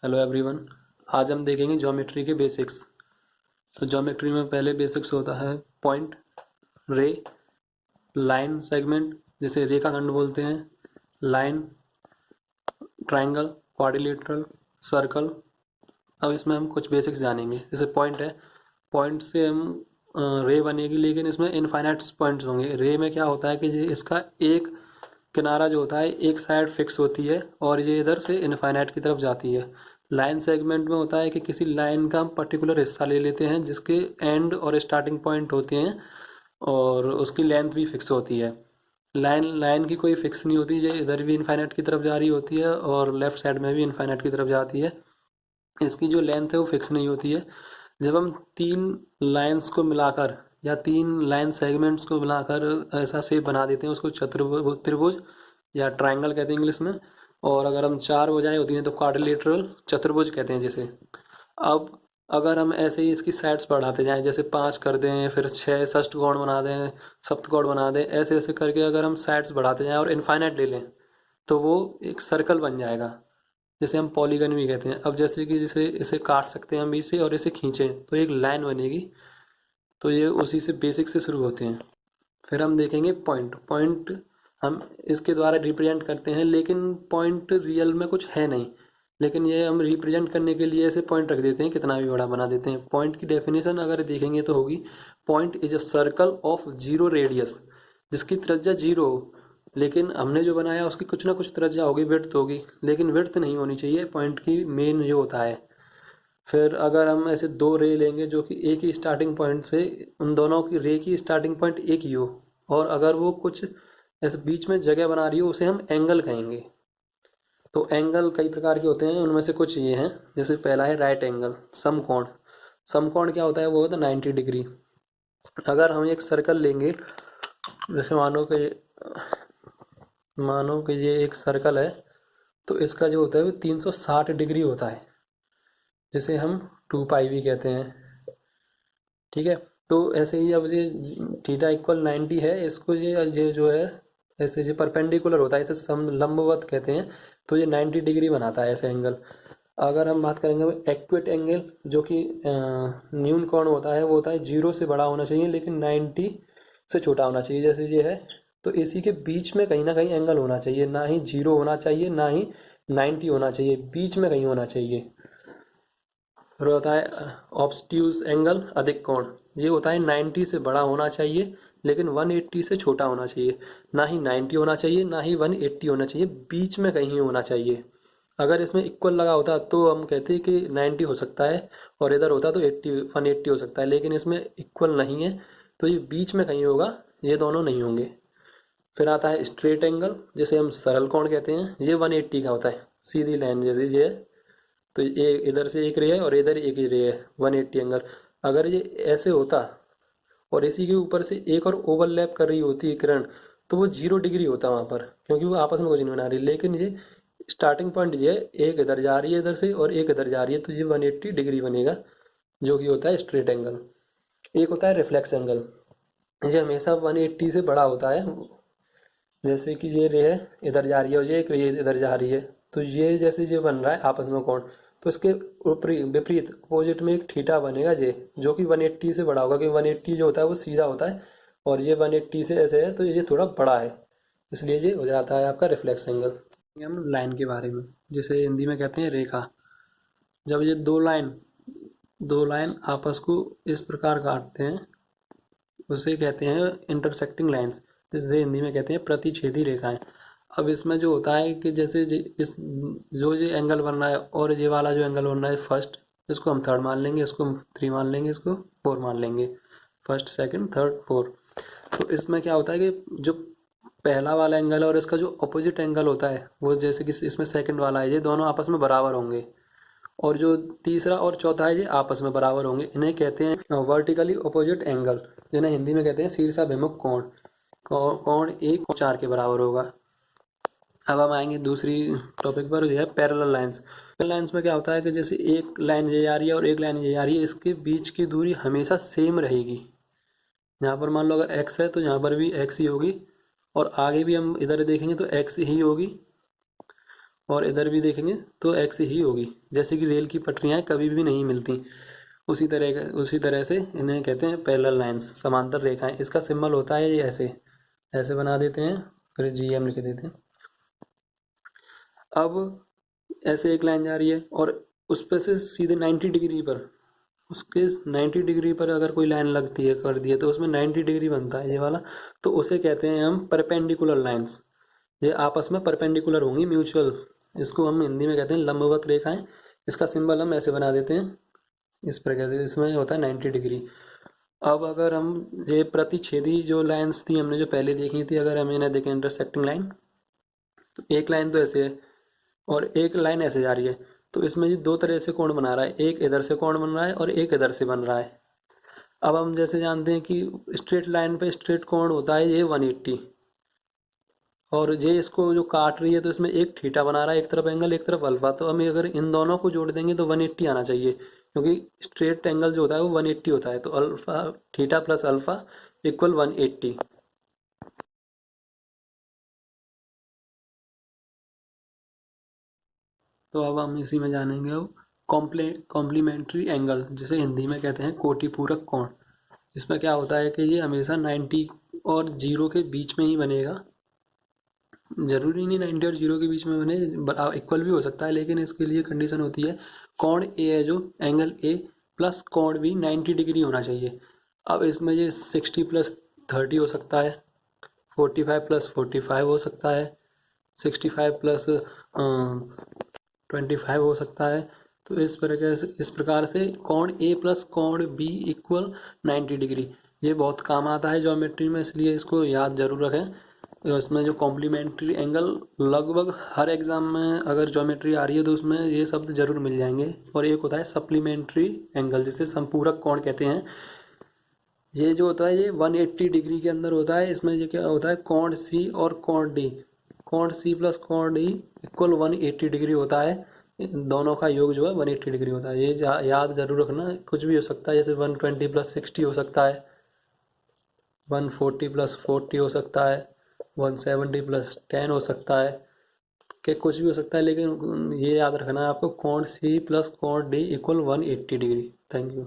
Hello everyone. आज हम देखेंगे ज्योमेट्री के बेसिक्स। तो ज्योमेट्री में पहले बेसिक्स होता है पॉइंट, रे, लाइन, सेगमेंट जिसे रेखाखंड बोलते हैं, लाइन, ट्रायंगल, क्वाड्रिलेटरल, सर्कल। अब इसमें हम कुछ बेसिक्स जानेंगे। जैसे पॉइंट है, पॉइंट से हम रे बनेगी, लेकिन इसमें इनफाइनाइट पॉइंट्स होंगे। रे में क्या होता है कि इसका एक किनारा जो होता है एक साइड फिक्स होती है और ये इधर से इनफाइनाइट की तरफ जाती है। लाइन सेगमेंट में होता है कि किसी लाइन का हम पर्टिकुलर हिस्सा ले लेते हैं जिसके एंड और स्टार्टिंग पॉइंट होते हैं और उसकी लेंथ भी फिक्स होती है। लाइन लाइन की कोई फिक्स नहीं होती, ये इधर भी इनफाइनाइट की तरफ जा रही होती है और लेफ्ट साइड में भी इनफाइनाइट की तरफ जाती है। इसकी जो लेंथ है वो फिक्स नहीं होती है। जब हम तीन लाइंस को मिलाकर या तीन लाइन सेगमेंट्स को मिलाकर ऐसा शेप बना देते हैं, उसको चतुर्भुज, त्रिभुज या ट्रायंगल कहते हैं इंग्लिश में। और अगर हम चार भुजाएं होती हैं तो क्वाड्रिलेटरल, चतुर्भुज कहते हैं जिसे। अब अगर हम ऐसे ही इसकी साइड्स बढ़ाते जाएं, जैसे पाँच कर दें, फिर छः षष्ठकोण बना दें, सप्तकोण बना दें, ऐसे ऐसे करके अगर हम साइड्स बढ़ाते जाएं और इनफाइनाइट ले लें तो वो एक सर्कल बन जाएगा, जिसे हम पॉलीगन भी कहते हैं। अब जैसे कि जिसे इसे काट सकते हैं हम बीच से और इसे खींचें तो एक लाइन बनेगी। तो ये उसी से बेसिक से शुरू होते हैं। फिर हम देखेंगे पॉइंट। पॉइंट हम इसके द्वारा रिप्रेजेंट करते हैं, लेकिन पॉइंट रियल में कुछ है नहीं, लेकिन ये हम रिप्रेजेंट करने के लिए ऐसे पॉइंट रख देते हैं, कितना भी बड़ा बना देते हैं। पॉइंट की डेफिनेशन अगर देखेंगे तो होगी, point is a circle of zero radius, जिसकी त्रिज्या जीरो हो, लेकिन हमने जो बनाया उसकी कुछ ना कुछ त्रिज्या होगी, विड्थ होगी, लेकिन विड्थ नहीं होनी चाहिए पॉइंट की मेन जो होता है। फिर अगर हम ऐसे दो रे लेंगे जो कि एक ही स्टार्टिंग पॉइंट से, उन दोनों की रे की स्टार्टिंग पॉइंट एक ही हो और अगर वो कुछ ऐसे बीच में जगह बना रही हो, उसे हम एंगल कहेंगे। तो एंगल कई प्रकार के होते हैं, उनमें से कुछ ये हैं। जैसे पहला है राइट एंगल, समकोण। समकोण क्या होता है? वो होता है 90 डिग्री। अगर हम एक सर्कल लेंगे, जैसे मानो कि ये एक सर्कल है, तो इसका जो होता है वो 360 डिग्री होता है, जिसे हम 2 पाई भी कहते हैं। ठीक है। तो ऐसे ही अब ये थीटा इक्वल 90 है, इसको ये जो है ऐसे जो परपेंडिकुलर होता है इसे सम लंबवत कहते हैं। तो ये 90 डिग्री बनाता है ऐसे एंगल। अगर हम बात करेंगे एक्विट एंगल, जो कि न्यून कोण होता है, वो होता है 0 से बड़ा होना चाहिए लेकिन 90 से छोटा होना चाहिए, जैसे ये है। तो इसी के बीच में कहीं ना कहीं एंगल होना चाहिए, ना ही 0 होना चाहिए ना ही 90 होना चाहिए, बीच में कहीं होना चाहिए। फिर होता है ऑब्स्ट्यूज एंगल, अधिक कोण। ये होता है 90 से बड़ा होना चाहिए लेकिन 180 से छोटा होना चाहिए, ना ही 90 होना चाहिए ना ही 180 होना चाहिए, बीच में कहीं होना चाहिए। अगर इसमें इक्वल लगा होता तो हम कहते कि 90 हो सकता है और इधर होता तो 180 हो सकता है, लेकिन इसमें इक्वल नहीं है तो ये बीच में कहीं होगा, ये दोनों नहीं होंगे। फिर आता है स्ट्रेट एंगल, जिसे हम सरल कोण कहते हैं। ये 180 का होता है, सीधी लाइन जैसे ये है। तो ये इधर से एक रे है और इधर एक ही रे है, 180 एंगल। अगर ये ऐसे होता और इसी के ऊपर से एक और ओवरलैप कर रही होती है किरण, तो वो 0 डिग्री होता वहां पर, क्योंकि वो आपस में कुछ नहीं बना रही। लेकिन ये स्टार्टिंग पॉइंट ये है, एक इधर जा रही है इधर से और एक इधर जा रही है, तो ये 180 डिग्री बनेगा, जो कि होता है स्ट्रेट एंगल। एक होता है रिफ्लेक्स एंगल, ये हमेशा 180 से बड़ा होता है। जैसे कि ये रे है, इधर जा रही है और ये एक रे इधर जा रही है, तो ये जैसे ये बन रहा है आपस में कोण, तो इसके विपरीत अपोजिट में एक थीटा बनेगा जे, जो कि 180 से बड़ा होगा, क्योंकि 180 जो होता है वो सीधा होता है और ये 180 से ऐसे है, तो ये थोड़ा बड़ा है, इसलिए ये हो जाता है आपका रिफ्लेक्स एंगल। हम लाइन के बारे में, जिसे हिंदी में कहते हैं रेखा। जब ये दो लाइन आपस को इस प्रकार काटते हैं, उसे कहते हैं इंटरसेक्टिंग लाइंस, जिसे हिंदी में कहते हैं प्रतिच्छेदी रेखाएं। अब इसमें जो होता है कि जैसे इस जो ये एंगल बन रहा है और ये वाला जो एंगल बन रहा है फर्स्ट, इसको हम थर्ड मान लेंगे, इसको हम 3 मान लेंगे, इसको 4 मान लेंगे। First, second, third, 4। तो इसमें क्या होता है कि जो पहला वाला एंगल है और इसका जो अपोजिट एंगल होता है, वो जैसे कि इसमें सेकंड वाला है, ये दोनों आपस में बराबर होंगे। और जो तीसरा और चौथा है ये आपस में बराबर होंगे। इन्हें कहते हैं वर्टिकली अपोजिट एंगल, जिन्हें हिंदी में कहते हैं शीर्षाभिमुख कोण। कोण 1 और 4 के बराबर होगा। अब हम आएंगे दूसरी टॉपिक पर, जो है पैरेलल लाइंस। पैरेलल लाइंस में क्या होता है कि जैसे एक लाइन ये आ रही है और एक लाइन ये आ रही है, इसके बीच की दूरी हमेशा सेम रहेगी। यहाँ पर मान लो अगर x है तो यहाँ पर भी x ही होगी, और आगे भी हम इधर देखेंगे तो x ही होगी। और इधर भी देखेंगे तो एक्स ही होगी। जैसे कि रेल की पटरियाँ कभी भी नहीं मिलती, उसी तरह से इन्हें कहते हैं पैरेलल लाइंस, समांतर रेखाएं। इसका सिंबल होता है ये ऐसे ऐसे बना देते हैं, फिर GM लिख देते हैं। अब ऐसे एक लाइन जा रही है और उस पे से सीधे 90 डिग्री पर, उसके 90 डिग्री पर अगर कोई लाइन लगती है, कर दी है, तो उसमें 90 डिग्री बनता है ये वाला। तो उसे कहते हैं हम परपेंडिकुलर लाइंस। ये आपस में परपेंडिकुलर होंगी, म्यूचुअल। इसको हम हिंदी में कहते हैं लंबवत रेखाएं। इसका सिंबल हम ऐसे बना देते हैं इस प्रकार से, इसमें होता है 90 डिग्री। अब अगर हम ये प्रतिच्छेदी जो लाइंस थी हमने जो पहले देखी थी, अगर हम इन्हें देखें इंटरसेक्टिंग लाइन, तो एक लाइन तो ऐसे है और एक लाइन ऐसे जा रही है। तो इसमें ये दो तरह से कोण बना रहा है, एक इधर से कोण बन रहा है और एक इधर से बन रहा है। अब हम जैसे जानते हैं कि स्ट्रेट लाइन पे स्ट्रेट कोण होता है ये 180, और ये इसको जो काट रही है तो इसमें एक थीटा बना रहा है, एक तरफ एंगल एक तरफ अल्फा। तो हमें अगर इन दोनों को जोड़ देंगे तो 180 आना चाहिए, क्योंकि स्ट्रेट एंगल जो होता है वो 180 होता है। तो alpha, theta plus alpha equal 180। तो अब हम इसी में जानेंगे अब कॉम्प्लीमेंट्री एंगल, जिसे हिंदी में कहते हैं कोटि पूरक कोण। इसमें क्या होता है कि ये हमेशा 90 और 0 के बीच में ही बनेगा। जरूरी नहीं 90 और 0 के बीच में बने, इक्वल भी हो सकता है, लेकिन इसके लिए कंडीशन होती है कोण ए है जो एंगल ए प्लस कोण बी 90 डिग्री होना चाहिए। अब इसमें ये 60 प्लस 30 हो सकता है, 45 प्लस 45 हो सकता है, 65 प्लस 25 हो सकता है। तो इस प्रकार से कोण ए प्लस कोण बी इक्वल 90 डिग्री। ये बहुत काम आता है ज्योमेट्री में, इसलिए इसको याद जरूर रखें। तो इसमें जो कॉम्प्लीमेंट्री एंगल लगभग हर एग्जाम में अगर ज्योमेट्री आ रही है तो उसमें ये शब्द जरूर मिल जाएंगे। और एक होता है सप्लीमेंट्री एंगल, जिसे संपूरक कोण कहते हैं। ये जो होता है ये 180 डिग्री के अंदर होता है। इसमें ये क्या होता है, कोण सी और कोण डी, कोण सी प्लस कोण डी इक्वल 180 डिग्री होता है। इन दोनों का योग जो है 180 डिग्री होता है। ये याद जरूर रखना। कुछ भी हो सकता है, जैसे 120 प्लस 60 हो सकता है, 140 प्लस 40 हो सकता है, 170 प्लस 10 हो सकता है, कि कुछ भी हो सकता है। लेकिन ये याद रखना है आपको, कोण सी प्लस कोण D equal 180 degree. Thank you.